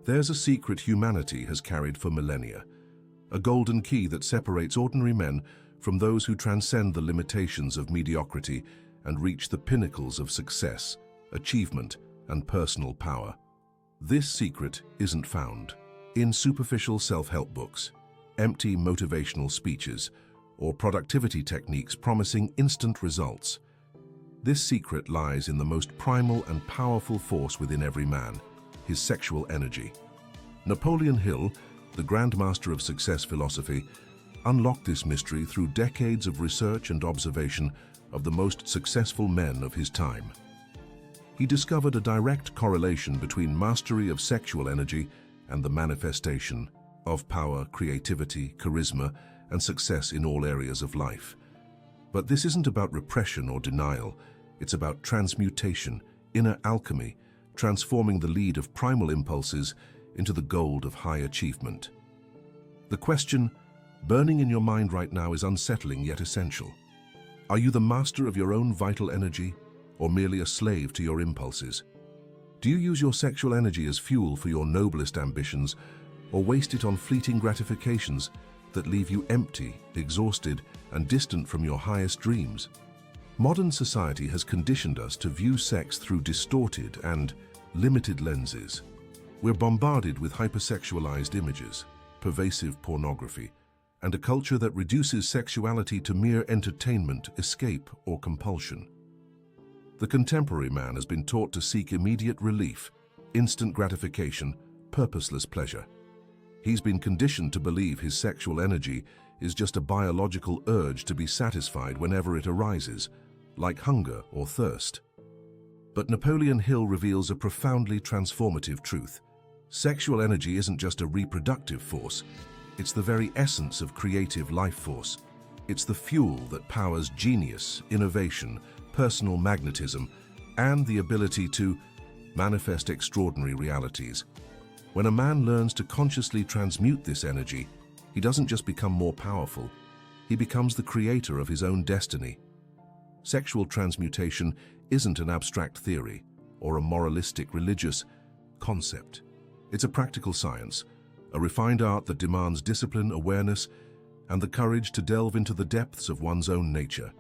There's a secret humanity has carried for millennia, a golden key that separates ordinary men from those who transcend the limitations of mediocrity and reach the pinnacles of success, achievement, and personal power. This secret isn't found in superficial self-help books, empty motivational speeches, or productivity techniques promising instant results. This secret lies in the most primal and powerful force within every man, his sexual energy. Napoleon Hill, the grandmaster of success philosophy, unlocked this mystery through decades of research and observation of the most successful men of his time. He discovered a direct correlation between mastery of sexual energy and the manifestation of power, creativity, charisma, and success in all areas of life. But this isn't about repression or denial. It's about transmutation, inner alchemy, transforming the lead of primal impulses into the gold of high achievement. The question burning in your mind right now is unsettling yet essential. Are you the master of your own vital energy, or merely a slave to your impulses? Do you use your sexual energy as fuel for your noblest ambitions, or waste it on fleeting gratifications that leave you empty, exhausted, and distant from your highest dreams? Modern society has conditioned us to view sex through distorted and limited lenses. We're bombarded with hypersexualized images, pervasive pornography, and a culture that reduces sexuality to mere entertainment, escape, or compulsion. The contemporary man has been taught to seek immediate relief, instant gratification, purposeless pleasure. He's been conditioned to believe his sexual energy is just a biological urge to be satisfied whenever it arises, like hunger or thirst. But Napoleon Hill reveals a profoundly transformative truth. Sexual energy isn't just a reproductive force, it's the very essence of creative life force. It's the fuel that powers genius, innovation, personal magnetism, and the ability to manifest extraordinary realities. When a man learns to consciously transmute this energy, he doesn't just become more powerful, he becomes the creator of his own destiny. Sexual transmutation isn't an abstract theory or a moralistic religious concept. It's a practical science, a refined art that demands discipline, awareness, and the courage to delve into the depths of one's own nature.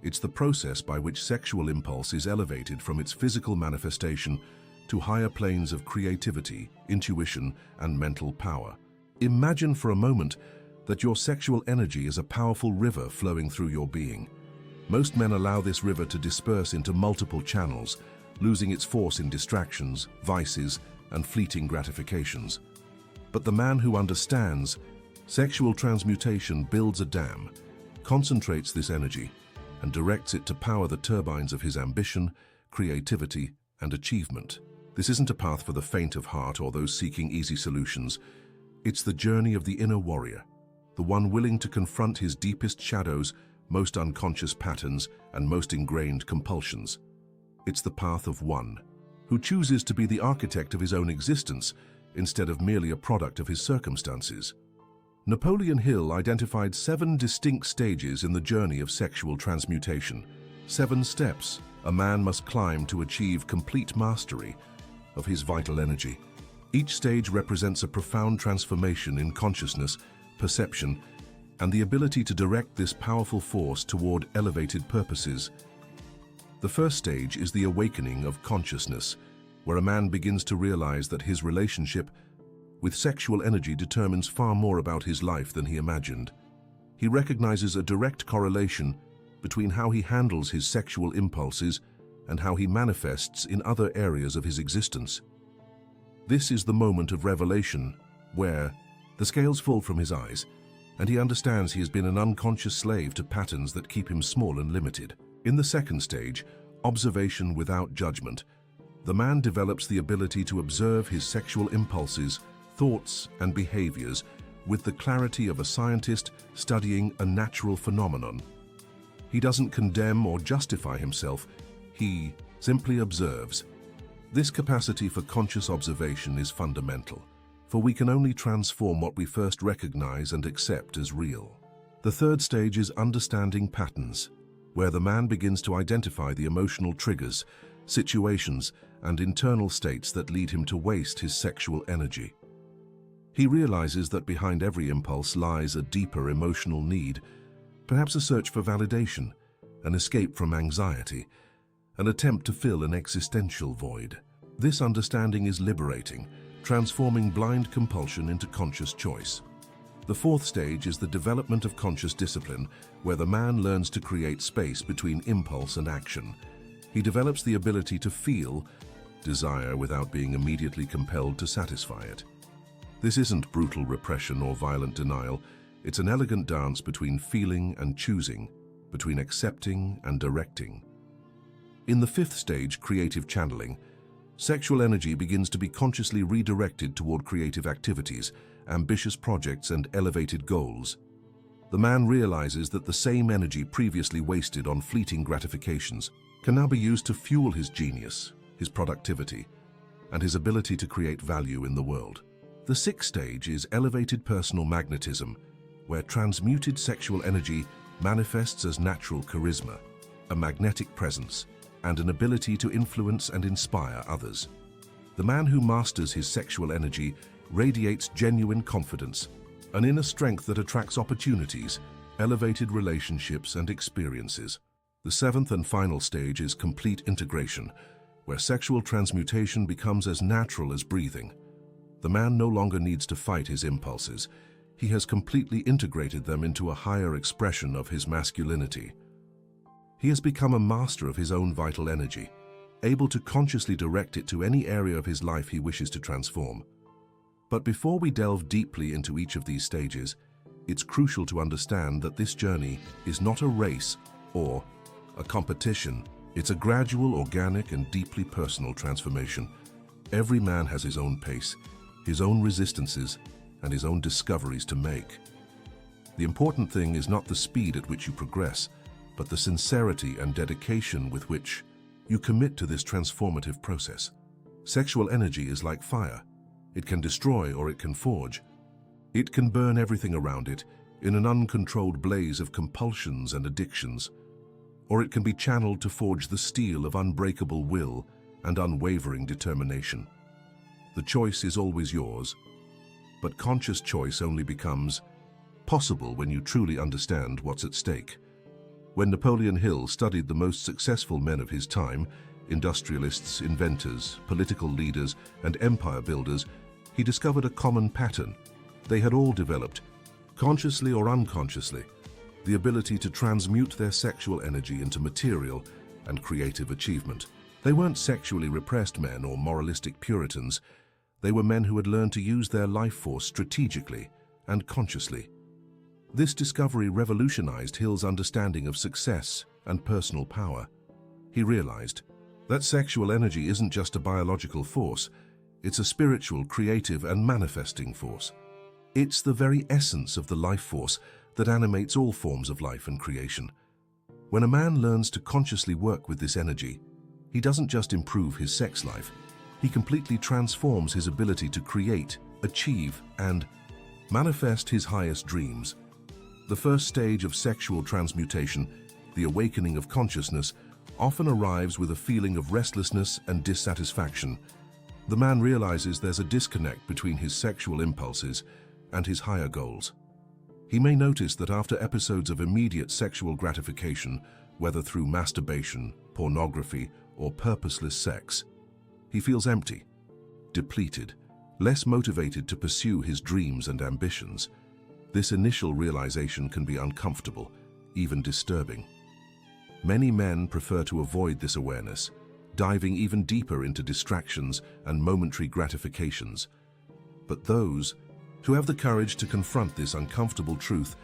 It's the process by which sexual impulse is elevated from its physical manifestation to higher planes of creativity, intuition, and mental power. Imagine for a moment that your sexual energy is a powerful river flowing through your being. Most men allow this river to disperse into multiple channels, losing its force in distractions, vices, and fleeting gratifications. But the man who understands sexual transmutation builds a dam, concentrates this energy, and directs it to power the turbines of his ambition, creativity, and achievement. This isn't a path for the faint of heart or those seeking easy solutions. It's the journey of the inner warrior, the one willing to confront his deepest shadows, most unconscious patterns, and most ingrained compulsions. It's the path of one who chooses to be the architect of his own existence instead of merely a product of his circumstances. Napoleon Hill identified 7 distinct stages in the journey of sexual transmutation. 7 steps a man must climb to achieve complete mastery of his vital energy. Each stage represents a profound transformation in consciousness, perception, and the ability to direct this powerful force toward elevated purposes. The first stage is the awakening of consciousness, where a man begins to realize that his relationship with sexual energy determines far more about his life than he imagined. He recognizes a direct correlation between how he handles his sexual impulses and how he manifests in other areas of his existence. This is the moment of revelation, where the scales fall from his eyes, and he understands he has been an unconscious slave to patterns that keep him small and limited. In the second stage, observation without judgment, the man develops the ability to observe his sexual impulses, thoughts, and behaviors with the clarity of a scientist studying a natural phenomenon. He doesn't condemn or justify himself, he simply observes. This capacity for conscious observation is fundamental, for we can only transform what we first recognize and accept as real. The third stage is understanding patterns, where the man begins to identify the emotional triggers, situations, and internal states that lead him to waste his sexual energy. He realizes that behind every impulse lies a deeper emotional need, perhaps a search for validation, an escape from anxiety, an attempt to fill an existential void. This understanding is liberating, transforming blind compulsion into conscious choice. The fourth stage is the development of conscious discipline, where the man learns to create space between impulse and action. He develops the ability to feel desire without being immediately compelled to satisfy it. This isn't brutal repression or violent denial. It's an elegant dance between feeling and choosing, between accepting and directing. In the fifth stage, creative channeling, sexual energy begins to be consciously redirected toward creative activities, ambitious projects, and elevated goals. The man realizes that the same energy previously wasted on fleeting gratifications can now be used to fuel his genius, his productivity, and his ability to create value in the world. The sixth stage is elevated personal magnetism, where transmuted sexual energy manifests as natural charisma, a magnetic presence, and an ability to influence and inspire others. The man who masters his sexual energy radiates genuine confidence, an inner strength that attracts opportunities, elevated relationships, and experiences. The seventh and final stage is complete integration, where sexual transmutation becomes as natural as breathing. The man no longer needs to fight his impulses. He has completely integrated them into a higher expression of his masculinity. He has become a master of his own vital energy, able to consciously direct it to any area of his life he wishes to transform. But before we delve deeply into each of these stages, it's crucial to understand that this journey is not a race or a competition. It's a gradual, organic, and deeply personal transformation. Every man has his own pace, his own resistances, and his own discoveries to make. The important thing is not the speed at which you progress, but the sincerity and dedication with which you commit to this transformative process. Sexual energy is like fire. It can destroy or it can forge. It can burn everything around it in an uncontrolled blaze of compulsions and addictions, or it can be channeled to forge the steel of unbreakable will and unwavering determination. The choice is always yours, but conscious choice only becomes possible when you truly understand what's at stake. When Napoleon Hill studied the most successful men of his time, industrialists, inventors, political leaders, and empire builders, he discovered a common pattern. They had all developed, consciously or unconsciously, the ability to transmute their sexual energy into material and creative achievement. They weren't sexually repressed men or moralistic Puritans. They were men who had learned to use their life force strategically and consciously. This discovery revolutionized Hill's understanding of success and personal power. He realized that sexual energy isn't just a biological force, it's a spiritual, creative, and manifesting force. It's the very essence of the life force that animates all forms of life and creation. When a man learns to consciously work with this energy, he doesn't just improve his sex life, he completely transforms his ability to create, achieve, and manifest his highest dreams. The first stage of sexual transmutation, the awakening of consciousness, often arrives with a feeling of restlessness and dissatisfaction. The man realizes there's a disconnect between his sexual impulses and his higher goals. He may notice that after episodes of immediate sexual gratification, whether through masturbation, pornography, or purposeless sex, he feels empty, depleted, less motivated to pursue his dreams and ambitions. This initial realization can be uncomfortable, even disturbing. Many men prefer to avoid this awareness, diving even deeper into distractions and momentary gratifications. But those who have the courage to confront this uncomfortable truth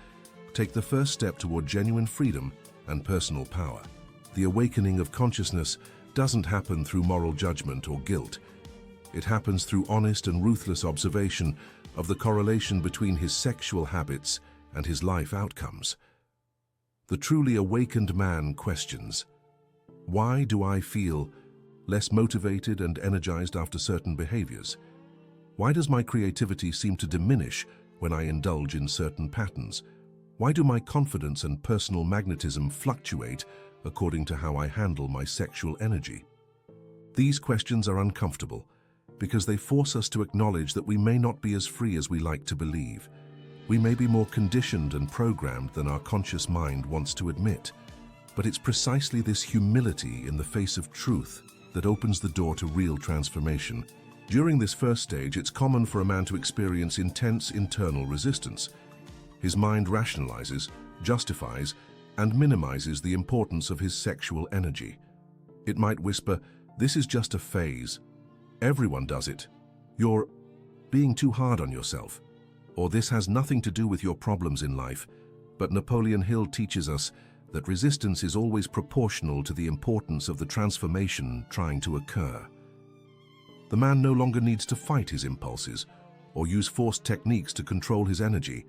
take the first step toward genuine freedom and personal power. The awakening of consciousness doesn't happen through moral judgment or guilt. It happens through honest and ruthless observation of the correlation between his sexual habits and his life outcomes. The truly awakened man questions, why do I feel less motivated and energized after certain behaviors? Why does my creativity seem to diminish when I indulge in certain patterns? Why do my confidence and personal magnetism fluctuate according to how I handle my sexual energy? These questions are uncomfortable because they force us to acknowledge that we may not be as free as we like to believe. We may be more conditioned and programmed than our conscious mind wants to admit. But it's precisely this humility in the face of truth that opens the door to real transformation. During this first stage, it's common for a man to experience intense internal resistance. His mind rationalizes, justifies, and minimizes the importance of his sexual energy. It might whisper, "This is just a phase. Everyone does it. You're being too hard on yourself." Or "This has nothing to do with your problems in life." But Napoleon Hill teaches us that resistance is always proportional to the importance of the transformation trying to occur. The man no longer needs to fight his impulses or use forced techniques to control his energy.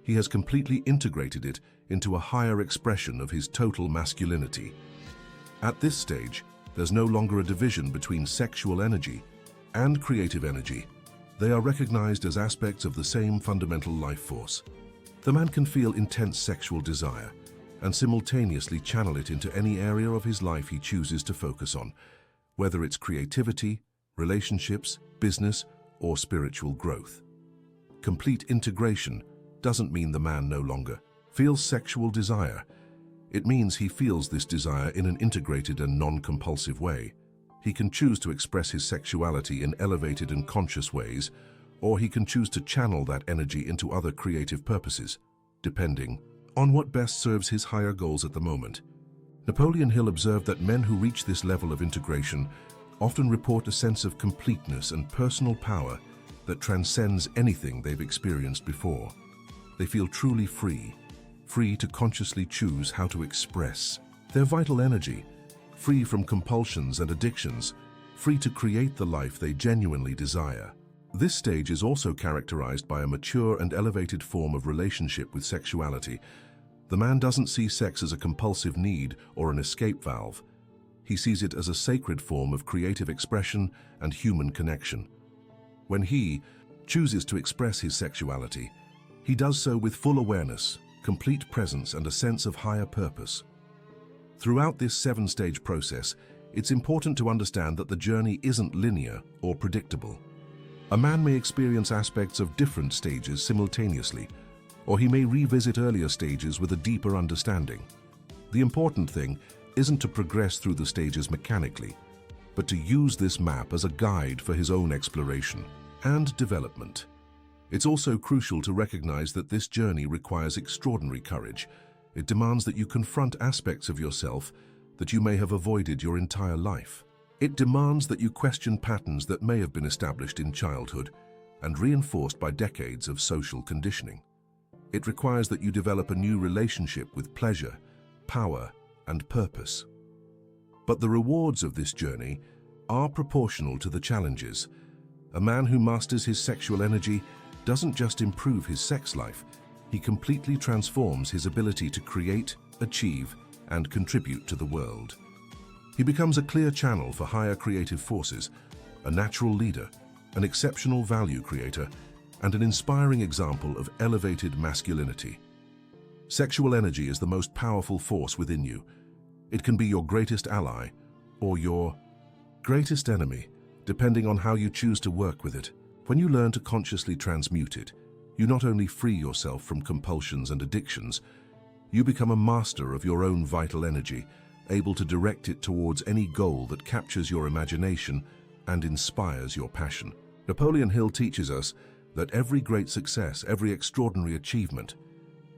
He has completely integrated it into a higher expression of his total masculinity. At this stage, there's no longer a division between sexual energy and creative energy. They are recognized as aspects of the same fundamental life force. The man can feel intense sexual desire and simultaneously channel it into any area of his life he chooses to focus on, whether it's creativity, relationships, business, or spiritual growth. Complete integration doesn't mean the man no longer feels sexual desire. It means he feels this desire in an integrated and non-compulsive way. He can choose to express his sexuality in elevated and conscious ways, or he can choose to channel that energy into other creative purposes, depending on what best serves his higher goals at the moment. Napoleon Hill observed that men who reach this level of integration often report a sense of completeness and personal power that transcends anything they've experienced before. They feel truly free to consciously choose how to express their vital energy, free from compulsions and addictions, free to create the life they genuinely desire. This stage is also characterized by a mature and elevated form of relationship with sexuality. The man doesn't see sex as a compulsive need or an escape valve. He sees it as a sacred form of creative expression and human connection. When he chooses to express his sexuality, he does so with full awareness, complete presence, and a sense of higher purpose. Throughout this seven-stage process, it's important to understand that the journey isn't linear or predictable. A man may experience aspects of different stages simultaneously, or he may revisit earlier stages with a deeper understanding. The important thing isn't to progress through the stages mechanically, but to use this map as a guide for his own exploration and development. It's also crucial to recognize that this journey requires extraordinary courage. It demands that you confront aspects of yourself that you may have avoided your entire life. It demands that you question patterns that may have been established in childhood and reinforced by decades of social conditioning. It requires that you develop a new relationship with pleasure, power, and purpose. But the rewards of this journey are proportional to the challenges. A man who masters his sexual energy doesn't just improve his sex life, he completely transforms his ability to create, achieve, and contribute to the world. He becomes a clear channel for higher creative forces, a natural leader, an exceptional value creator, and an inspiring example of elevated masculinity. Sexual energy is the most powerful force within you. It can be your greatest ally or your greatest enemy, depending on how you choose to work with it. When you learn to consciously transmute it, you not only free yourself from compulsions and addictions, you become a master of your own vital energy, able to direct it towards any goal that captures your imagination and inspires your passion. Napoleon Hill teaches us that every great success, every extraordinary achievement,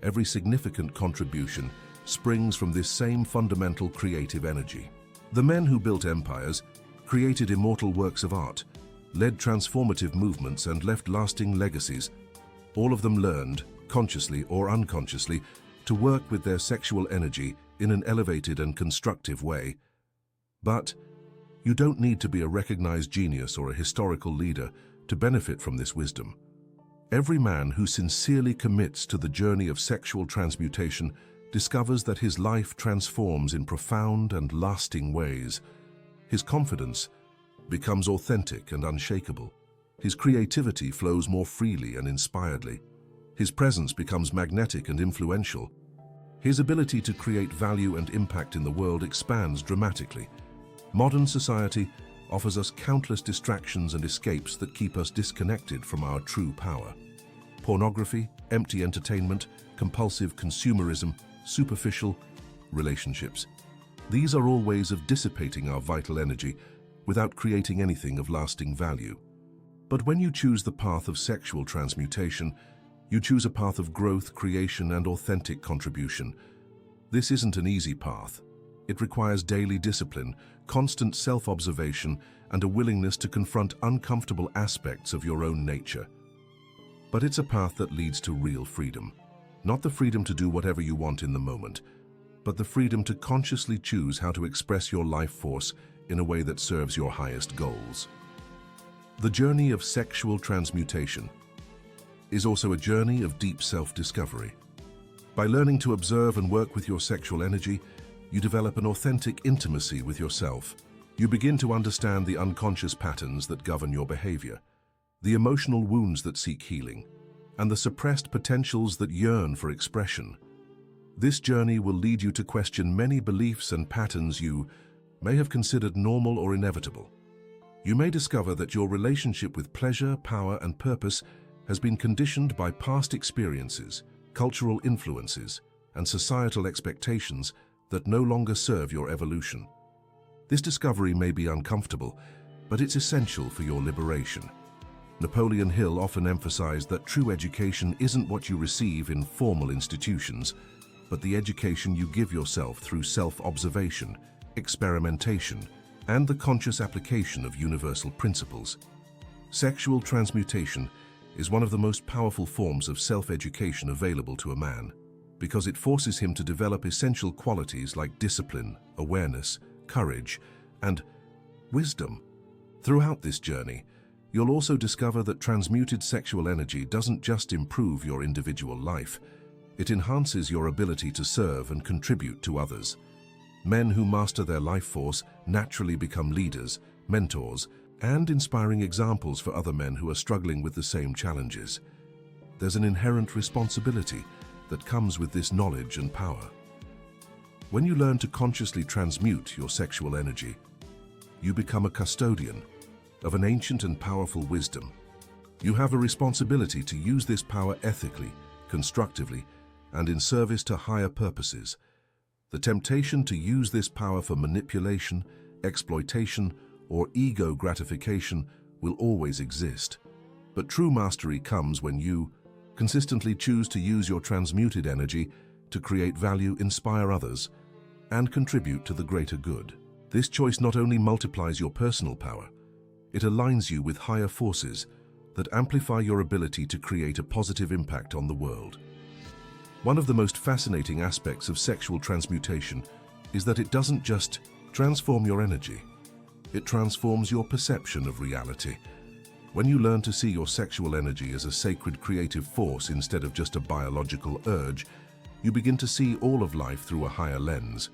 every significant contribution springs from this same fundamental creative energy. The men who built empires, created immortal works of art, led transformative movements, and left lasting legacies. All of them learned, consciously or unconsciously, to work with their sexual energy in an elevated and constructive way. But you don't need to be a recognized genius or a historical leader to benefit from this wisdom. Every man who sincerely commits to the journey of sexual transmutation discovers that his life transforms in profound and lasting ways. His confidence becomes authentic and unshakable. His creativity flows more freely and inspiredly. His presence becomes magnetic and influential. His ability to create value and impact in the world expands dramatically. Modern society offers us countless distractions and escapes that keep us disconnected from our true power. Pornography, empty entertainment, compulsive consumerism, superficial relationships. These are all ways of dissipating our vital energy without creating anything of lasting value. But when you choose the path of sexual transmutation, you choose a path of growth, creation, and authentic contribution. This isn't an easy path. It requires daily discipline, constant self-observation, and a willingness to confront uncomfortable aspects of your own nature. But it's a path that leads to real freedom. Not the freedom to do whatever you want in the moment, but the freedom to consciously choose how to express your life force in a way that serves your highest goals. The journey of sexual transmutation is also a journey of deep self-discovery. By learning to observe and work with your sexual energy, you develop an authentic intimacy with yourself. You begin to understand the unconscious patterns that govern your behavior, the emotional wounds that seek healing, and the suppressed potentials that yearn for expression. This journey will lead you to question many beliefs and patterns you may have considered normal or inevitable. You may discover that your relationship with pleasure, power, and purpose has been conditioned by past experiences, cultural influences, and societal expectations that no longer serve your evolution. This discovery may be uncomfortable, but it's essential for your liberation. Napoleon Hill often emphasized that true education isn't what you receive in formal institutions, but the education you give yourself through self-observation, experimentation, and the conscious application of universal principles. Sexual transmutation is one of the most powerful forms of self-education available to a man, because it forces him to develop essential qualities like discipline, awareness, courage, and wisdom. Throughout this journey, you'll also discover that transmuted sexual energy doesn't just improve your individual life, it enhances your ability to serve and contribute to others. Men who master their life force naturally become leaders, mentors, and inspiring examples for other men who are struggling with the same challenges. There's an inherent responsibility that comes with this knowledge and power. When you learn to consciously transmute your sexual energy, you become a custodian of an ancient and powerful wisdom. You have a responsibility to use this power ethically, constructively, and in service to higher purposes. The temptation to use this power for manipulation, exploitation, or ego gratification will always exist. But true mastery comes when you consistently choose to use your transmuted energy to create value, inspire others, and contribute to the greater good. This choice not only multiplies your personal power, it aligns you with higher forces that amplify your ability to create a positive impact on the world. One of the most fascinating aspects of sexual transmutation is that it doesn't just transform your energy, it transforms your perception of reality. When you learn to see your sexual energy as a sacred creative force instead of just a biological urge, you begin to see all of life through a higher lens.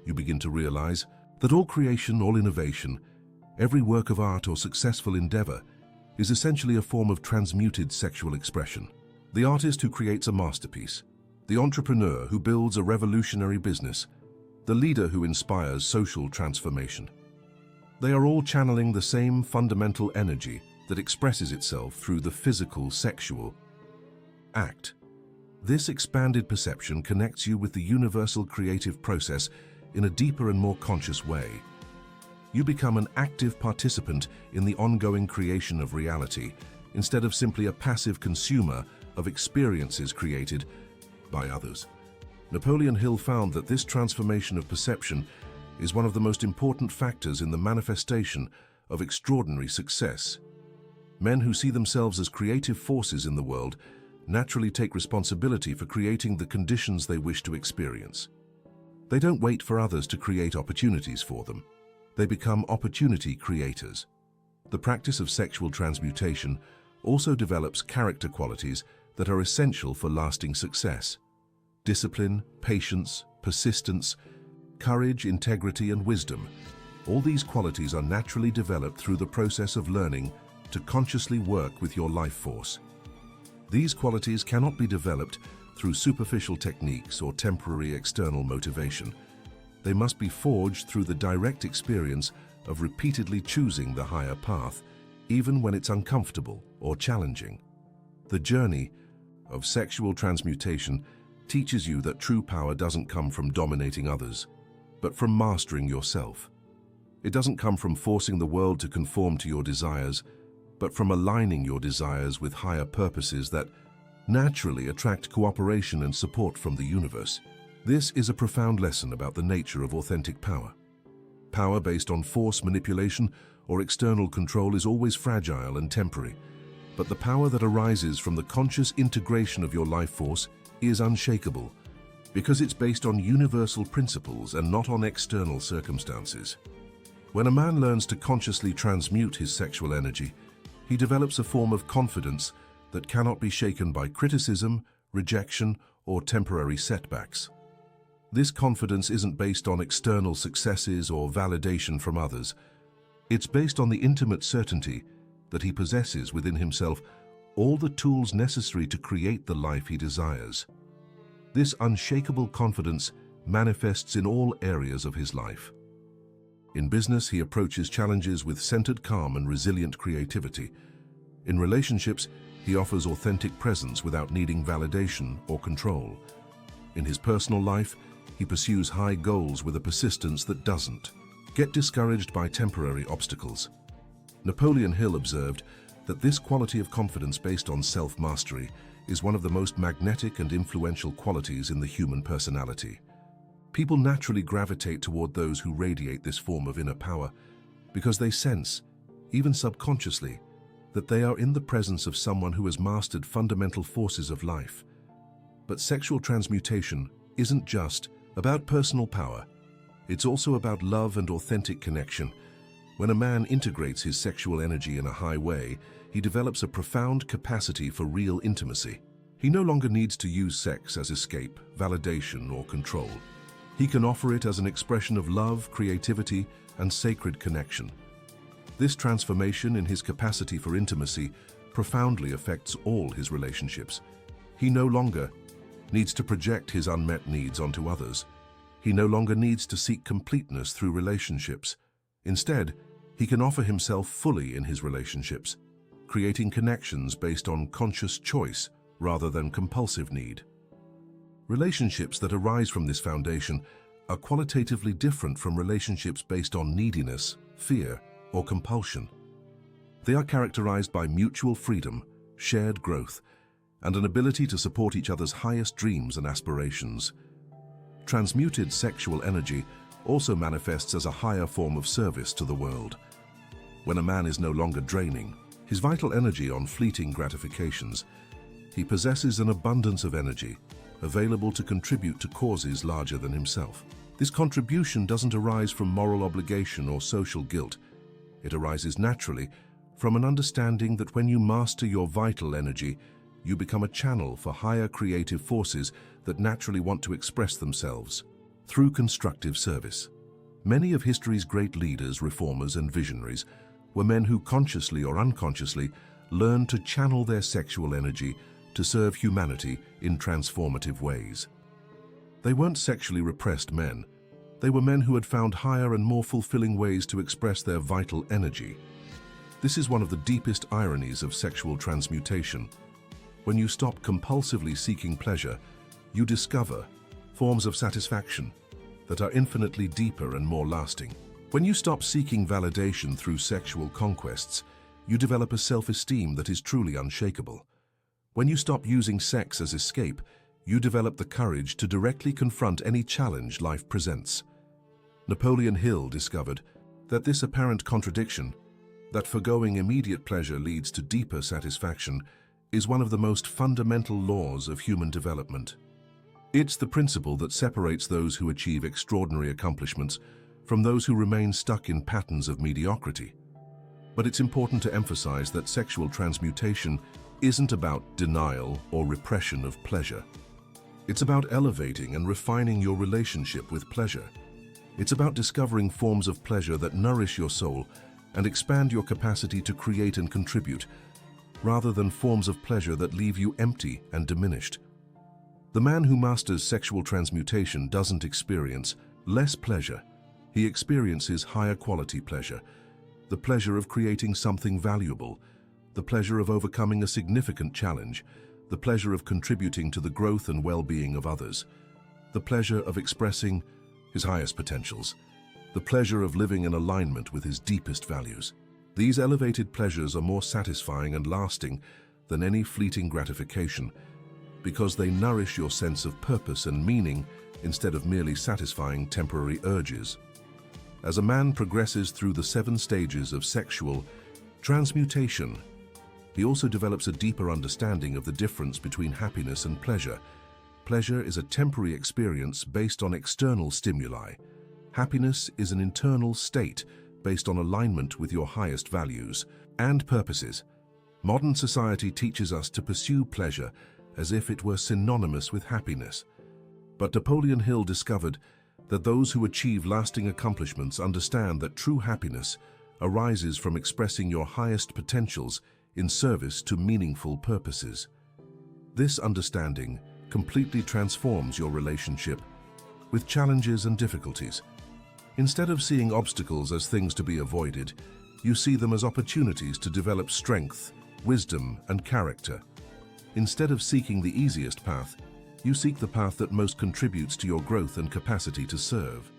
You begin to realize that all creation, all innovation, every work of art or successful endeavor is essentially a form of transmuted sexual expression. The artist who creates a masterpiece, the entrepreneur who builds a revolutionary business, the leader who inspires social transformation. They are all channeling the same fundamental energy that expresses itself through the physical, sexual act. This expanded perception connects you with the universal creative process in a deeper and more conscious way. You become an active participant in the ongoing creation of reality, instead of simply a passive consumer of experiences created by others. Napoleon Hill found that this transformation of perception is one of the most important factors in the manifestation of extraordinary success. Men who see themselves as creative forces in the world naturally take responsibility for creating the conditions they wish to experience. They don't wait for others to create opportunities for them. They become opportunity creators. The practice of sexual transmutation also develops character qualities that are essential for lasting success. Discipline, patience, persistence, courage, integrity, and wisdom. All these qualities are naturally developed through the process of learning to consciously work with your life force. These qualities cannot be developed through superficial techniques or temporary external motivation. They must be forged through the direct experience of repeatedly choosing the higher path, even when it's uncomfortable or challenging. The journey of sexual transmutation teaches you that true power doesn't come from dominating others, but from mastering yourself. It doesn't come from forcing the world to conform to your desires, but from aligning your desires with higher purposes that naturally attract cooperation and support from the universe. This is a profound lesson about the nature of authentic power. Power based on force, manipulation, or external control is always fragile and temporary, but the power that arises from the conscious integration of your life force is unshakable, because it's based on universal principles and not on external circumstances. When a man learns to consciously transmute his sexual energy, he develops a form of confidence that cannot be shaken by criticism, rejection, or temporary setbacks. This confidence isn't based on external successes or validation from others. It's based on the intimate certainty that he possesses within himself all the tools necessary to create the life he desires. This unshakable confidence manifests in all areas of his life. In business, he approaches challenges with centered calm and resilient creativity. In relationships, he offers authentic presence without needing validation or control. In his personal life, he pursues high goals with a persistence that doesn't get discouraged by temporary obstacles. Napoleon Hill observed that this quality of confidence based on self-mastery is one of the most magnetic and influential qualities in the human personality. People naturally gravitate toward those who radiate this form of inner power because they sense, even subconsciously, that they are in the presence of someone who has mastered fundamental forces of life. But sexual transmutation isn't just about personal power. It's also about love and authentic connection. When a man integrates his sexual energy in a high way, he develops a profound capacity for real intimacy. He no longer needs to use sex as escape, validation, or control. He can offer it as an expression of love, creativity, and sacred connection. This transformation in his capacity for intimacy profoundly affects all his relationships. He no longer needs to project his unmet needs onto others. He no longer needs to seek completeness through relationships. Instead, he can offer himself fully in his relationships, creating connections based on conscious choice rather than compulsive need. Relationships that arise from this foundation are qualitatively different from relationships based on neediness, fear, or compulsion. They are characterized by mutual freedom, shared growth, and an ability to support each other's highest dreams and aspirations. Transmuted sexual energy also manifests as a higher form of service to the world. When a man is no longer draining his vital energy on fleeting gratifications, he possesses an abundance of energy available to contribute to causes larger than himself. This contribution doesn't arise from moral obligation or social guilt. It arises naturally from an understanding that when you master your vital energy, you become a channel for higher creative forces that naturally want to express themselves through constructive service. Many of history's great leaders, reformers, and visionaries were men who consciously or unconsciously learned to channel their sexual energy to serve humanity in transformative ways. They weren't sexually repressed men. They were men who had found higher and more fulfilling ways to express their vital energy. This is one of the deepest ironies of sexual transmutation. When you stop compulsively seeking pleasure, you discover forms of satisfaction that are infinitely deeper and more lasting. When you stop seeking validation through sexual conquests, you develop a self-esteem that is truly unshakable. When you stop using sex as escape, you develop the courage to directly confront any challenge life presents. Napoleon Hill discovered that this apparent contradiction, that forgoing immediate pleasure leads to deeper satisfaction, is one of the most fundamental laws of human development. It's the principle that separates those who achieve extraordinary accomplishments from those who remain stuck in patterns of mediocrity. But it's important to emphasize that sexual transmutation isn't about denial or repression of pleasure. It's about elevating and refining your relationship with pleasure. It's about discovering forms of pleasure that nourish your soul and expand your capacity to create and contribute, rather than forms of pleasure that leave you empty and diminished. The man who masters sexual transmutation doesn't experience less pleasure. He experiences higher quality pleasure, the pleasure of creating something valuable, the pleasure of overcoming a significant challenge, the pleasure of contributing to the growth and well-being of others, the pleasure of expressing his highest potentials, the pleasure of living in alignment with his deepest values. These elevated pleasures are more satisfying and lasting than any fleeting gratification, because they nourish your sense of purpose and meaning instead of merely satisfying temporary urges. As a man progresses through the 7 stages of sexual transmutation, he also develops a deeper understanding of the difference between happiness and pleasure. Pleasure is a temporary experience based on external stimuli. Happiness is an internal state based on alignment with your highest values and purposes. Modern society teaches us to pursue pleasure as if it were synonymous with happiness. But Napoleon Hill discovered that those who achieve lasting accomplishments understand that true happiness arises from expressing your highest potentials in service to meaningful purposes. This understanding completely transforms your relationship with challenges and difficulties. Instead of seeing obstacles as things to be avoided, you see them as opportunities to develop strength, wisdom, and character. Instead of seeking the easiest path, you seek the path that most contributes to your growth and capacity to serve.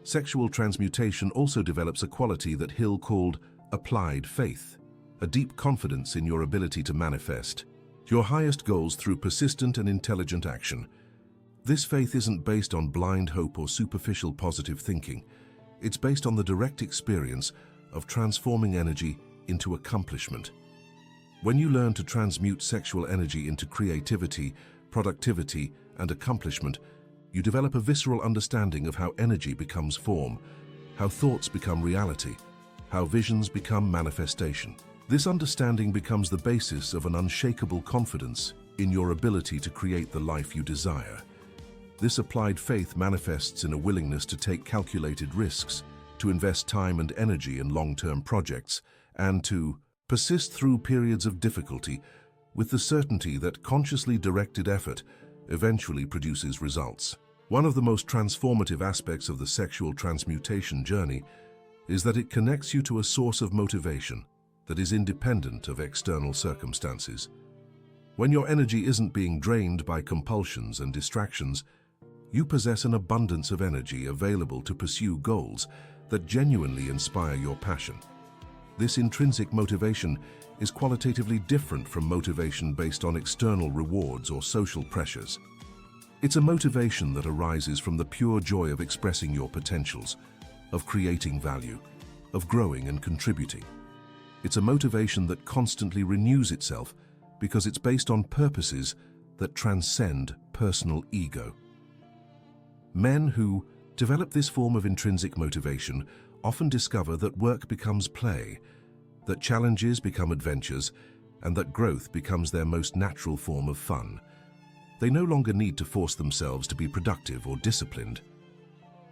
Sexual transmutation also develops a quality that Hill called applied faith, a deep confidence in your ability to manifest your highest goals through persistent and intelligent action. This faith isn't based on blind hope or superficial positive thinking. It's based on the direct experience of transforming energy into accomplishment. When you learn to transmute sexual energy into creativity, productivity, and accomplishment, you develop a visceral understanding of how energy becomes form, how thoughts become reality, how visions become manifestation. This understanding becomes the basis of an unshakable confidence in your ability to create the life you desire. This applied faith manifests in a willingness to take calculated risks, to invest time and energy in long-term projects, and to persist through periods of difficulty with the certainty that consciously directed effort eventually produces results. One of the most transformative aspects of the sexual transmutation journey is that it connects you to a source of motivation that is independent of external circumstances. When your energy isn't being drained by compulsions and distractions, you possess an abundance of energy available to pursue goals that genuinely inspire your passion. This intrinsic motivation is qualitatively different from motivation based on external rewards or social pressures. It's a motivation that arises from the pure joy of expressing your potentials, of creating value, of growing and contributing. It's a motivation that constantly renews itself because it's based on purposes that transcend personal ego. Men who develop this form of intrinsic motivation often discover that work becomes play, that challenges become adventures, and that growth becomes their most natural form of fun. They no longer need to force themselves to be productive or disciplined.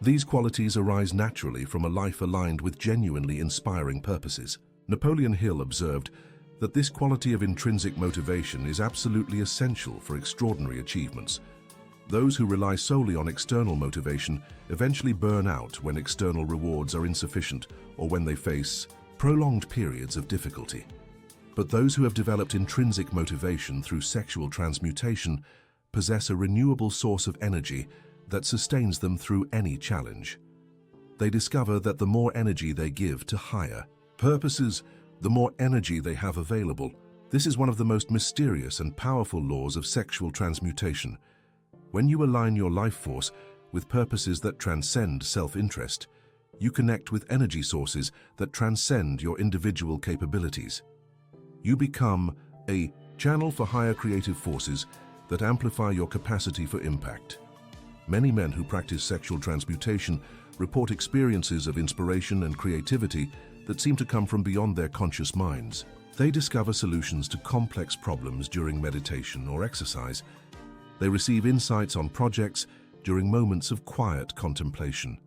These qualities arise naturally from a life aligned with genuinely inspiring purposes. Napoleon Hill observed that this quality of intrinsic motivation is absolutely essential for extraordinary achievements. Those who rely solely on external motivation eventually burn out when external rewards are insufficient or when they face prolonged periods of difficulty. But those who have developed intrinsic motivation through sexual transmutation possess a renewable source of energy that sustains them through any challenge. They discover that the more energy they give to higher purposes, the more energy they have available. This is one of the most mysterious and powerful laws of sexual transmutation. When you align your life force with purposes that transcend self-interest, you connect with energy sources that transcend your individual capabilities. You become a channel for higher creative forces that amplify your capacity for impact. Many men who practice sexual transmutation report experiences of inspiration and creativity that seem to come from beyond their conscious minds. They discover solutions to complex problems during meditation or exercise. They receive insights on projects during moments of quiet contemplation.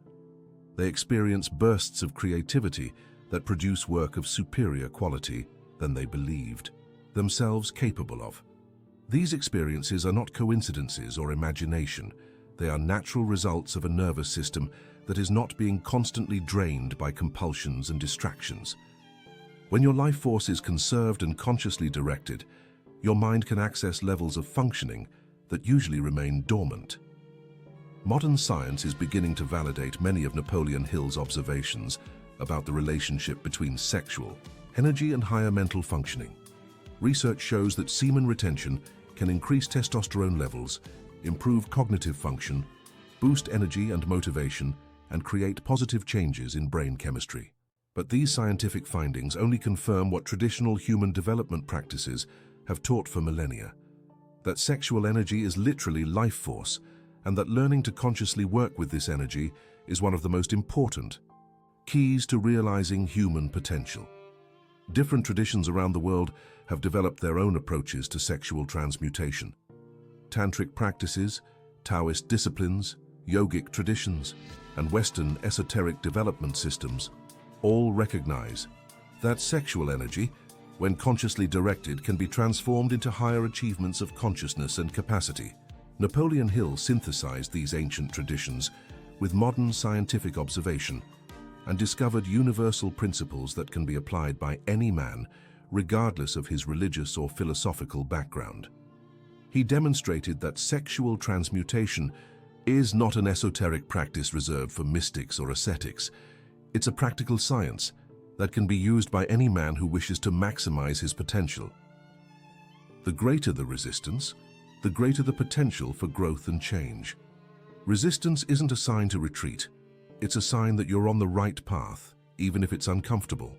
They experience bursts of creativity that produce work of superior quality than they believed themselves capable of. These experiences are not coincidences or imagination. They are natural results of a nervous system that is not being constantly drained by compulsions and distractions. When your life force is conserved and consciously directed, your mind can access levels of functioning that usually remain dormant. Modern science is beginning to validate many of Napoleon Hill's observations about the relationship between sexual energy and higher mental functioning. Research shows that semen retention can increase testosterone levels, improve cognitive function, boost energy and motivation, and create positive changes in brain chemistry. But these scientific findings only confirm what traditional human development practices have taught for millennia: that sexual energy is literally life force, and that learning to consciously work with this energy is one of the most important keys to realizing human potential. Different traditions around the world have developed their own approaches to sexual transmutation. Tantric practices, Taoist disciplines, yogic traditions, and Western esoteric development systems all recognize that sexual energy, when consciously directed, can be transformed into higher achievements of consciousness and capacity. Napoleon Hill synthesized these ancient traditions with modern scientific observation and discovered universal principles that can be applied by any man, regardless of his religious or philosophical background. He demonstrated that sexual transmutation is not an esoteric practice reserved for mystics or ascetics. It's a practical science that can be used by any man who wishes to maximize his potential. The greater the resistance, the greater the potential for growth and change. Resistance isn't a sign to retreat. It's a sign that you're on the right path, even if it's uncomfortable.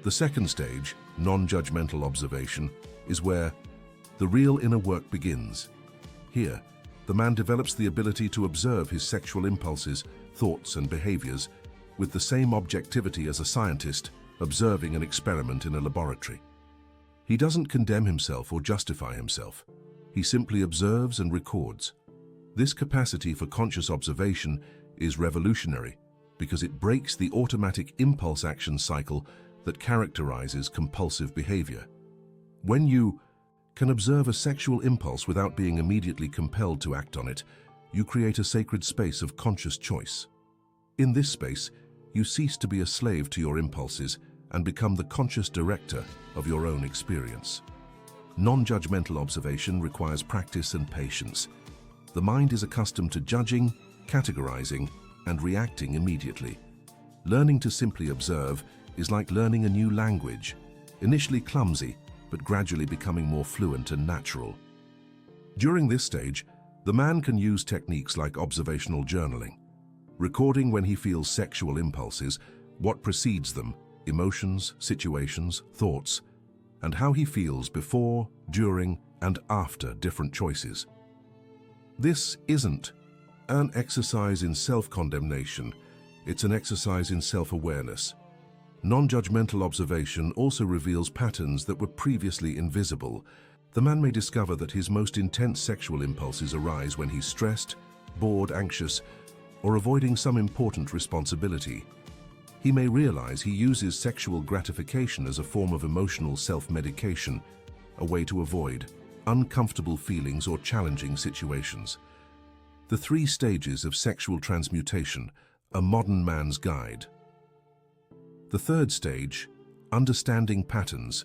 The second stage, non-judgmental observation, is where the real inner work begins. Here, the man develops the ability to observe his sexual impulses, thoughts, and behaviors with the same objectivity as a scientist observing an experiment in a laboratory. He doesn't condemn himself or justify himself. He simply observes and records. This capacity for conscious observation is revolutionary because it breaks the automatic impulse action cycle that characterizes compulsive behavior. When you can observe a sexual impulse without being immediately compelled to act on it, you create a sacred space of conscious choice. In this space, you cease to be a slave to your impulses and become the conscious director of your own experience. Non-judgmental observation requires practice and patience. The mind is accustomed to judging, categorizing, and reacting immediately. Learning to simply observe is like learning a new language, initially clumsy, but gradually becoming more fluent and natural. During this stage, the man can use techniques like observational journaling, recording when he feels sexual impulses, what precedes them, emotions, situations, thoughts, and how he feels before, during, and after different choices. This isn't an exercise in self-condemnation, it's an exercise in self-awareness. Non-judgmental observation also reveals patterns that were previously invisible. The man may discover that his most intense sexual impulses arise when he's stressed, bored, anxious, or avoiding some important responsibility. He may realize he uses sexual gratification as a form of emotional self-medication, a way to avoid uncomfortable feelings or challenging situations. The 3 stages of sexual transmutation, a modern man's guide. The third stage, understanding patterns,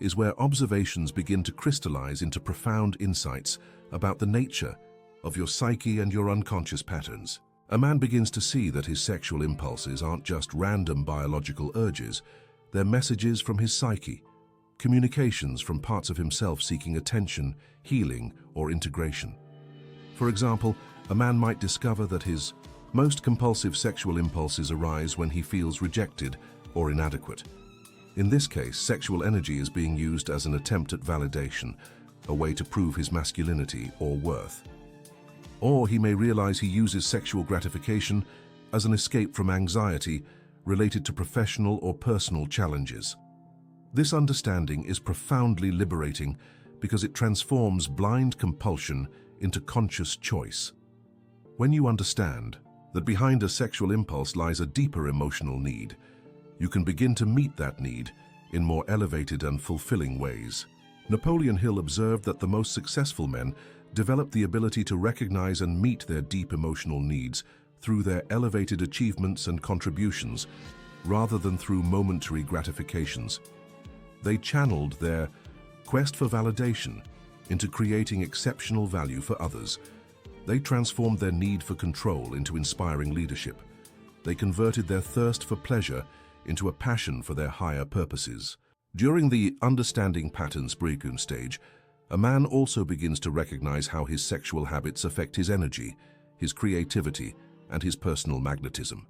is where observations begin to crystallize into profound insights about the nature of your psyche and your unconscious patterns. A man begins to see that his sexual impulses aren't just random biological urges, they're messages from his psyche, communications from parts of himself seeking attention, healing, or integration. For example, a man might discover that his most compulsive sexual impulses arise when he feels rejected or inadequate. In this case, sexual energy is being used as an attempt at validation, a way to prove his masculinity or worth. Or he may realize he uses sexual gratification as an escape from anxiety related to professional or personal challenges. This understanding is profoundly liberating because it transforms blind compulsion into conscious choice. When you understand that behind a sexual impulse lies a deeper emotional need, you can begin to meet that need in more elevated and fulfilling ways. Napoleon Hill observed that the most successful men develop the ability to recognize and meet their deep emotional needs through their elevated achievements and contributions, rather than through momentary gratifications. They channeled their quest for validation into creating exceptional value for others. They transformed their need for control into inspiring leadership. They converted their thirst for pleasure into a passion for their higher purposes. During the understanding patterns breakdown stage, a man also begins to recognize how his sexual habits affect his energy, his creativity, and his personal magnetism.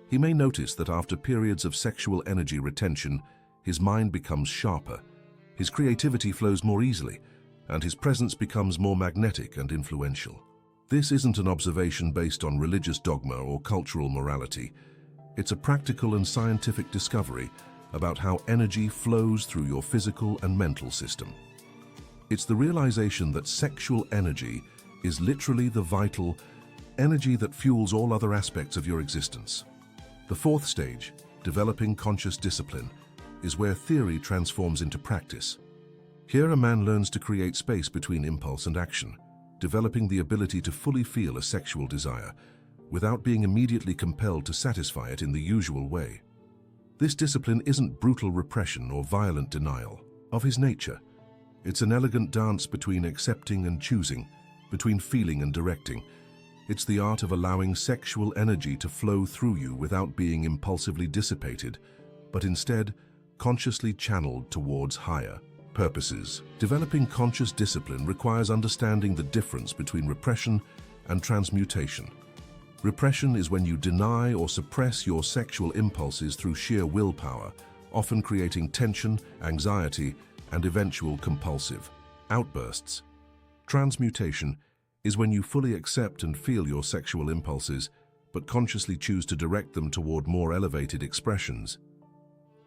He may notice that after periods of sexual energy retention, his mind becomes sharper, his creativity flows more easily, and his presence becomes more magnetic and influential. This isn't an observation based on religious dogma or cultural morality. It's a practical and scientific discovery about how energy flows through your physical and mental system. It's the realization that sexual energy is literally the vital energy that fuels all other aspects of your existence. The fourth stage, developing conscious discipline, is where theory transforms into practice. Here a man learns to create space between impulse and action, developing the ability to fully feel a sexual desire without being immediately compelled to satisfy it in the usual way. This discipline isn't brutal repression or violent denial of his nature. It's an elegant dance between accepting and choosing, between feeling and directing. It's the art of allowing sexual energy to flow through you without being impulsively dissipated, but instead consciously channeled towards higher purposes. Developing conscious discipline requires understanding the difference between repression and transmutation. Repression is when you deny or suppress your sexual impulses through sheer willpower, often creating tension, anxiety, and eventual compulsive outbursts. Transmutation is when you fully accept and feel your sexual impulses, but consciously choose to direct them toward more elevated expressions.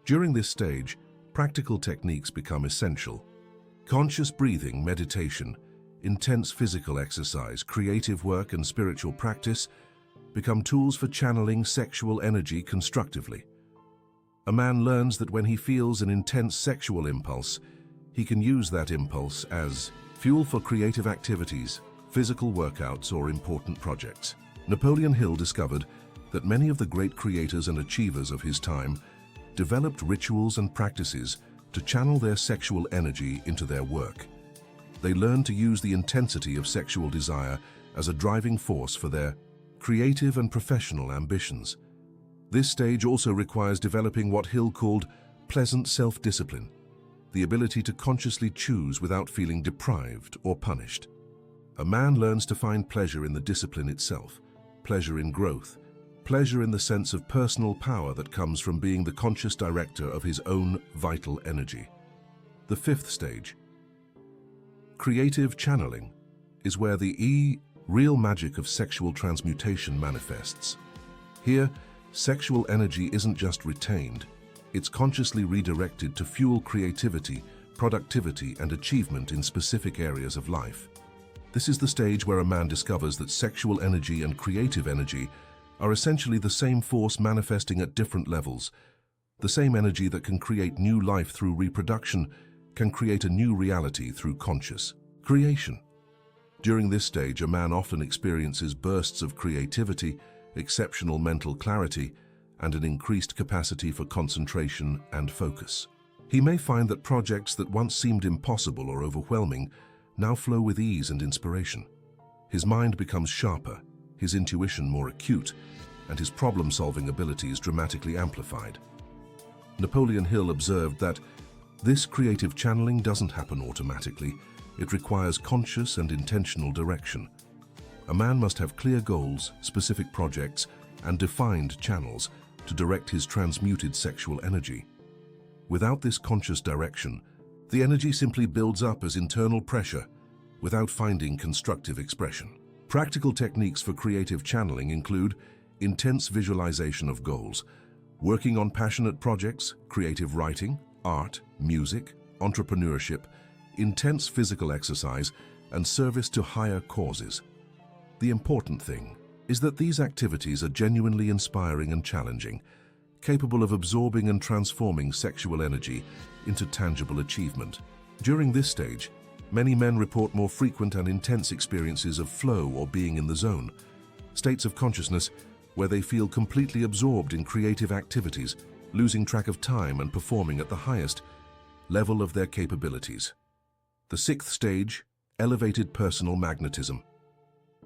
During this stage, practical techniques become essential. Conscious breathing, meditation, intense physical exercise, creative work, and spiritual practice become tools for channeling sexual energy constructively. A man learns that when he feels an intense sexual impulse, he can use that impulse as fuel for creative activities, physical workouts, or important projects. Napoleon Hill discovered that many of the great creators and achievers of his time developed rituals and practices to channel their sexual energy into their work. They learned to use the intensity of sexual desire as a driving force for their creative and professional ambitions. This stage also requires developing what Hill called pleasant self-discipline, the ability to consciously choose without feeling deprived or punished. A man learns to find pleasure in the discipline itself, pleasure in growth, pleasure in the sense of personal power that comes from being the conscious director of his own vital energy. The fifth stage, creative channeling, is where the real magic of sexual transmutation manifests. Here, sexual energy isn't just retained, it's consciously redirected to fuel creativity, productivity, and achievement in specific areas of life. This is the stage where a man discovers that sexual energy and creative energy are essentially the same force manifesting at different levels. The same energy that can create new life through reproduction can create a new reality through conscious creation. During this stage, a man often experiences bursts of creativity, exceptional mental clarity, and an increased capacity for concentration and focus. He may find that projects that once seemed impossible or overwhelming now flow with ease and inspiration. His mind becomes sharper, his intuition more acute, and his problem-solving abilities dramatically amplified. Napoleon Hill observed that this creative channeling doesn't happen automatically. It requires conscious and intentional direction. A man must have clear goals, specific projects, and defined channels to direct his transmuted sexual energy. Without this conscious direction, the energy simply builds up as internal pressure without finding constructive expression. Practical techniques for creative channeling include intense visualization of goals, working on passionate projects, creative writing, art, music, entrepreneurship, intense physical exercise, and service to higher causes. The important thing is that these activities are genuinely inspiring and challenging, capable of absorbing and transforming sexual energy into tangible achievement. During this stage, many men report more frequent and intense experiences of flow or being in the zone. states of consciousness where they feel completely absorbed in creative activities, losing track of time and performing at the highest level of their capabilities. The sixth stage, elevated personal magnetism,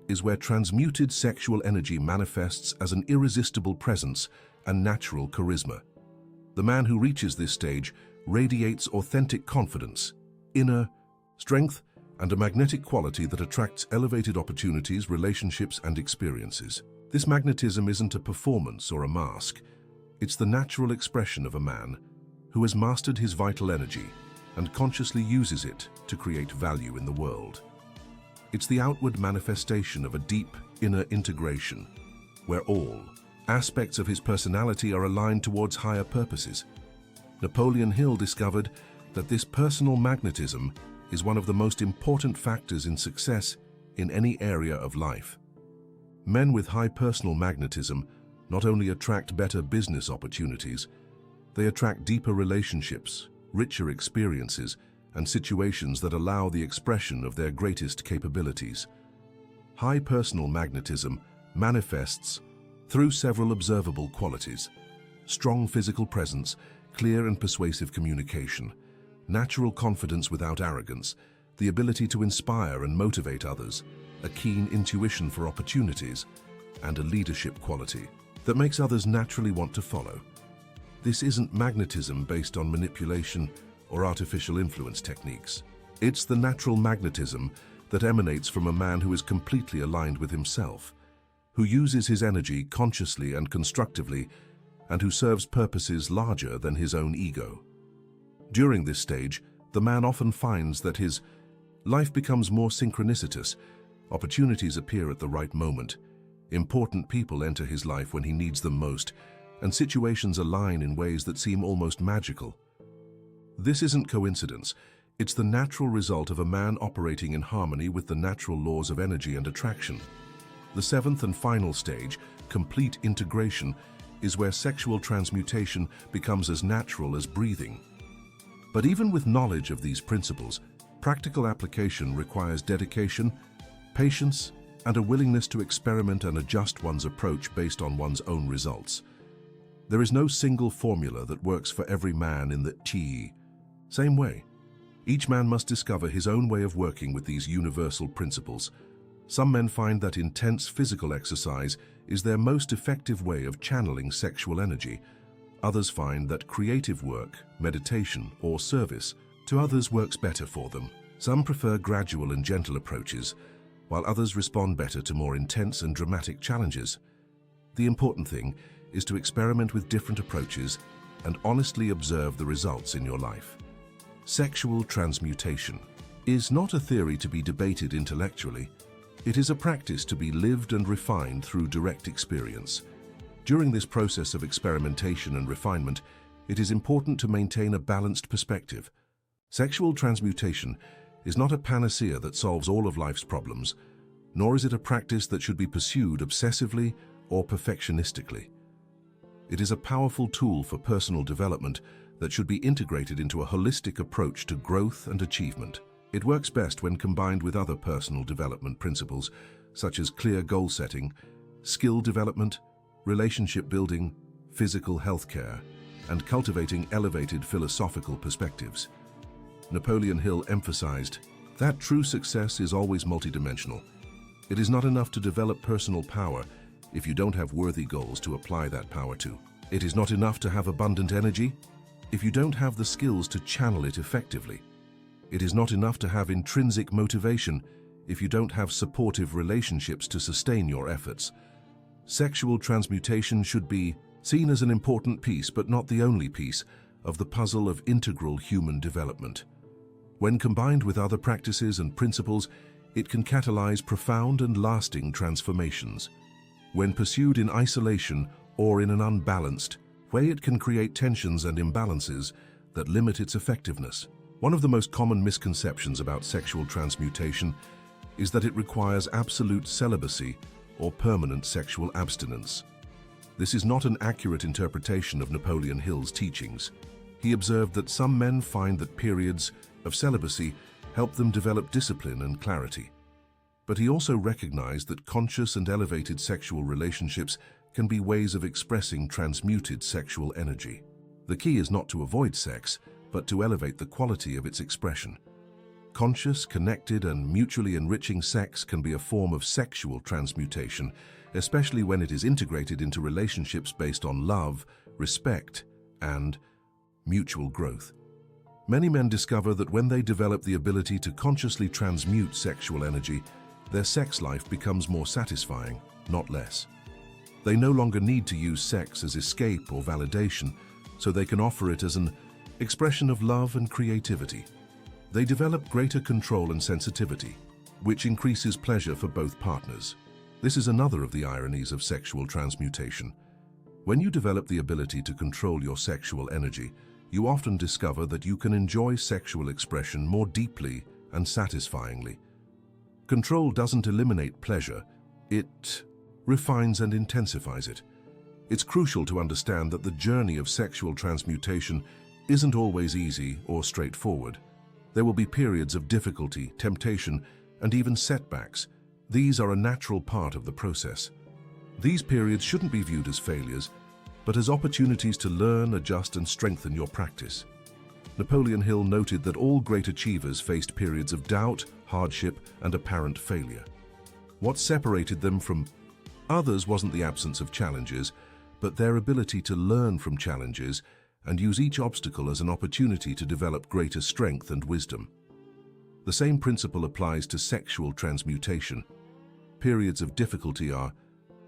is where transmuted sexual energy manifests as an irresistible presence and natural charisma. The man who reaches this stage radiates authentic confidence, inner strength, and a magnetic quality that attracts elevated opportunities, relationships, and experiences. This magnetism isn't a performance or a mask. It's the natural expression of a man who has mastered his vital energy and consciously uses it to create value in the world. It's the outward manifestation of a deep inner integration, where all aspects of his personality are aligned towards higher purposes. Napoleon Hill discovered that this personal magnetism is one of the most important factors in success in any area of life. Men with high personal magnetism not only attract better business opportunities, they attract deeper relationships, richer experiences, and situations that allow the expression of their greatest capabilities. High personal magnetism manifests through several observable qualities: strong physical presence, clear and persuasive communication, natural confidence without arrogance, the ability to inspire and motivate others, a keen intuition for opportunities, and a leadership quality that makes others naturally want to follow. This isn't magnetism based on manipulation or artificial influence techniques. It's the natural magnetism that emanates from a man who is completely aligned with himself, who uses his energy consciously and constructively, and who serves purposes larger than his own ego. During this stage, the man often finds that his life becomes more synchronicitous. Opportunities appear at the right moment. Important people enter his life when he needs them most, and situations align in ways that seem almost magical. This isn't coincidence. It's the natural result of a man operating in harmony with the natural laws of energy and attraction. The seventh and final stage, complete integration, is where sexual transmutation becomes as natural as breathing. But even with knowledge of these principles, practical application requires dedication, patience, and a willingness to experiment and adjust one's approach based on one's own results. There is no single formula that works for every man in the same way. Each man must discover his own way of working with these universal principles. Some men find that intense physical exercise is their most effective way of channeling sexual energy. Others find that creative work, meditation, or service to others works better for them. Some prefer gradual and gentle approaches, while others respond better to more intense and dramatic challenges. The important thing is to experiment with different approaches and honestly observe the results in your life. Sexual transmutation is not a theory to be debated intellectually. It is a practice to be lived and refined through direct experience. During this process of experimentation and refinement, it is important to maintain a balanced perspective. Sexual transmutation is not a panacea that solves all of life's problems, nor is it a practice that should be pursued obsessively or perfectionistically. It is a powerful tool for personal development that should be integrated into a holistic approach to growth and achievement. It works best when combined with other personal development principles, such as clear goal setting, skill development, relationship building, physical health care, and cultivating elevated philosophical perspectives. Napoleon Hill emphasized that true success is always multidimensional. It is not enough to develop personal power if you don't have worthy goals to apply that power to. It is not enough to have abundant energy if you don't have the skills to channel it effectively. It is not enough to have intrinsic motivation if you don't have supportive relationships to sustain your efforts. Sexual transmutation should be seen as an important piece, but not the only piece, of the puzzle of integral human development. When combined with other practices and principles, it can catalyze profound and lasting transformations. When pursued in isolation or in an unbalanced way, it can create tensions and imbalances that limit its effectiveness. One of the most common misconceptions about sexual transmutation is that it requires absolute celibacy or permanent sexual abstinence. This is not an accurate interpretation of Napoleon Hill's teachings. He observed that some men find that periods of celibacy help them develop discipline and clarity. But he also recognized that conscious and elevated sexual relationships can be ways of expressing transmuted sexual energy. The key is not to avoid sex, but to elevate the quality of its expression. Conscious, connected, and mutually enriching sex can be a form of sexual transmutation, especially when it is integrated into relationships based on love, respect, and mutual growth. Many men discover that when they develop the ability to consciously transmute sexual energy, their sex life becomes more satisfying, not less. They no longer need to use sex as escape or validation, so they can offer it as an expression of love and creativity. They develop greater control and sensitivity, which increases pleasure for both partners. This is another of the ironies of sexual transmutation. When you develop the ability to control your sexual energy, you often discover that you can enjoy sexual expression more deeply and satisfyingly. Control doesn't eliminate pleasure, it refines and intensifies it. It's crucial to understand that the journey of sexual transmutation isn't always easy or straightforward. There will be periods of difficulty, temptation, and even setbacks. These are a natural part of the process. These periods shouldn't be viewed as failures, but as opportunities to learn, adjust, and strengthen your practice. Napoleon Hill noted that all great achievers faced periods of doubt, hardship, and apparent failure. What separated them from others wasn't the absence of challenges, but their ability to learn from challenges and use each obstacle as an opportunity to develop greater strength and wisdom. The same principle applies to sexual transmutation. Periods of difficulty are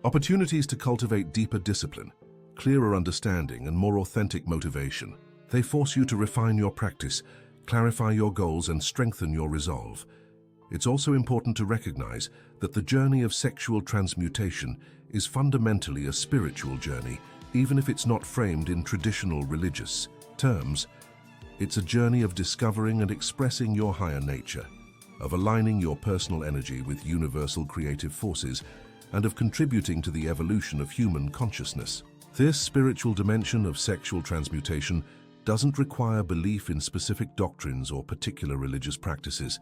opportunities to cultivate deeper discipline, clearer understanding, and more authentic motivation. They force you to refine your practice, clarify your goals, and strengthen your resolve. It's also important to recognize that the journey of sexual transmutation is fundamentally a spiritual journey, even if it's not framed in traditional religious terms. It's a journey of discovering and expressing your higher nature, of aligning your personal energy with universal creative forces, and of contributing to the evolution of human consciousness. This spiritual dimension of sexual transmutation doesn't require belief in specific doctrines or particular religious practices.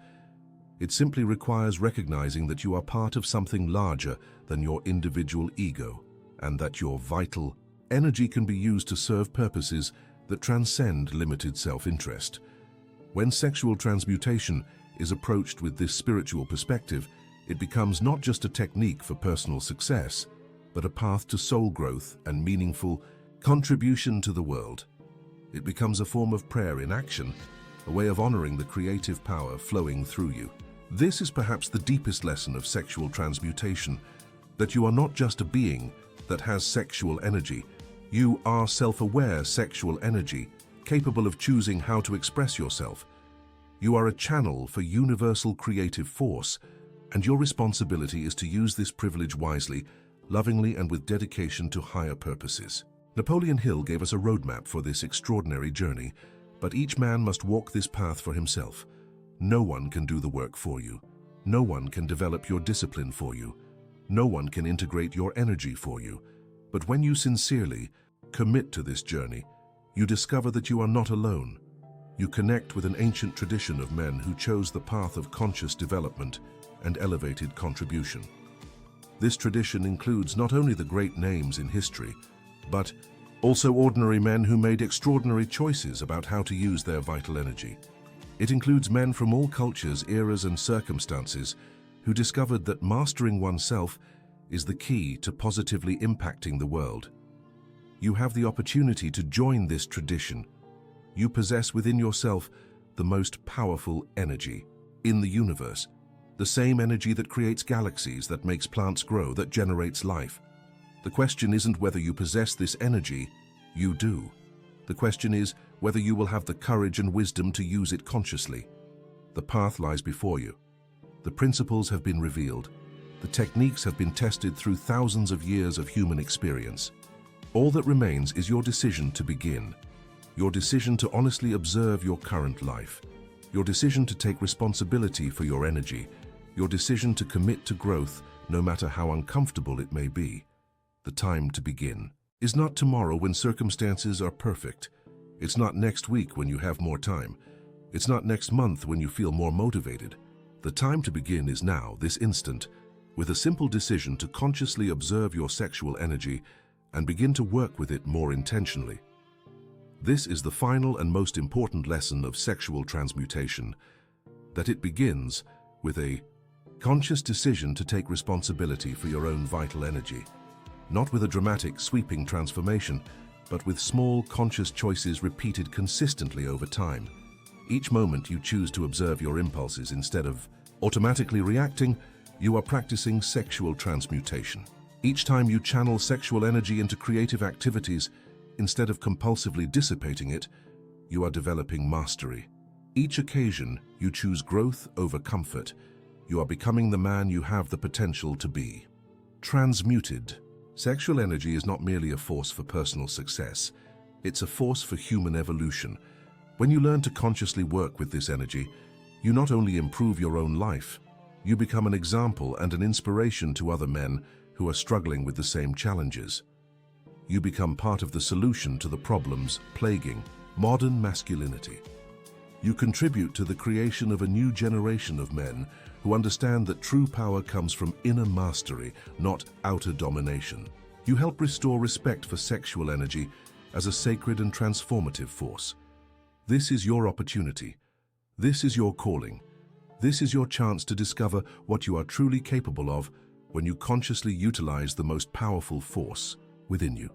It simply requires recognizing that you are part of something larger than your individual ego, and that your vital energy can be used to serve purposes that transcend limited self-interest. When sexual transmutation is approached with this spiritual perspective, it becomes not just a technique for personal success, but a path to soul growth and meaningful contribution to the world. It becomes a form of prayer in action, a way of honoring the creative power flowing through you. This is perhaps the deepest lesson of sexual transmutation, that you are not just a being that has sexual energy. You are self-aware sexual energy, capable of choosing how to express yourself. You are a channel for universal creative force, and your responsibility is to use this privilege wisely, lovingly, and with dedication to higher purposes. Napoleon Hill gave us a roadmap for this extraordinary journey, but each man must walk this path for himself. No one can do the work for you. No one can develop your discipline for you. No one can integrate your energy for you. But when you sincerely commit to this journey, you discover that you are not alone. You connect with an ancient tradition of men who chose the path of conscious development and elevated contribution. This tradition includes not only the great names in history, but also ordinary men who made extraordinary choices about how to use their vital energy. It includes men from all cultures, eras, and circumstances who discovered that mastering oneself is the key to positively impacting the world. You have the opportunity to join this tradition. You possess within yourself the most powerful energy in the universe, the same energy that creates galaxies, that makes plants grow, that generates life. The question isn't whether you possess this energy, you do. The question is whether you will have the courage and wisdom to use it consciously. The path lies before you. The principles have been revealed. The techniques have been tested through thousands of years of human experience. All that remains is your decision to begin. Your decision to honestly observe your current life. Your decision to take responsibility for your energy. Your decision to commit to growth, no matter how uncomfortable it may be. The time to begin is not tomorrow when circumstances are perfect. It's not next week when you have more time. It's not next month when you feel more motivated. The time to begin is now, this instant, with a simple decision to consciously observe your sexual energy and begin to work with it more intentionally. This is the final and most important lesson of sexual transmutation, that it begins with a conscious decision to take responsibility for your own vital energy, not with a dramatic, sweeping transformation, but with small, conscious choices repeated consistently over time. Each moment you choose to observe your impulses instead of automatically reacting, you are practicing sexual transmutation. Each time you channel sexual energy into creative activities, instead of compulsively dissipating it, you are developing mastery. Each occasion, you choose growth over comfort. You are becoming the man you have the potential to be. Transmuted. Sexual energy is not merely a force for personal success. It's a force for human evolution. When you learn to consciously work with this energy, you not only improve your own life, you become an example and an inspiration to other men who are struggling with the same challenges. You become part of the solution to the problems plaguing modern masculinity. You contribute to the creation of a new generation of men who understand that true power comes from inner mastery, not outer domination. You help restore respect for sexual energy as a sacred and transformative force. This is your opportunity. This is your calling. This is your chance to discover what you are truly capable of when you consciously utilize the most powerful force within you.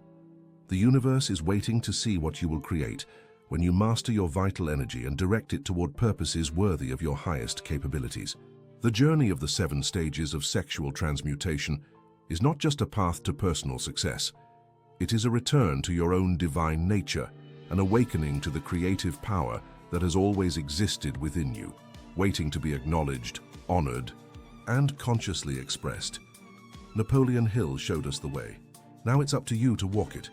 The universe is waiting to see what you will create when you master your vital energy and direct it toward purposes worthy of your highest capabilities. The journey of the 7 stages of sexual transmutation is not just a path to personal success. It is a return to your own divine nature, an awakening to the creative power that has always existed within you, waiting to be acknowledged, honored, and consciously expressed. Napoleon Hill showed us the way. Now it's up to you to walk it.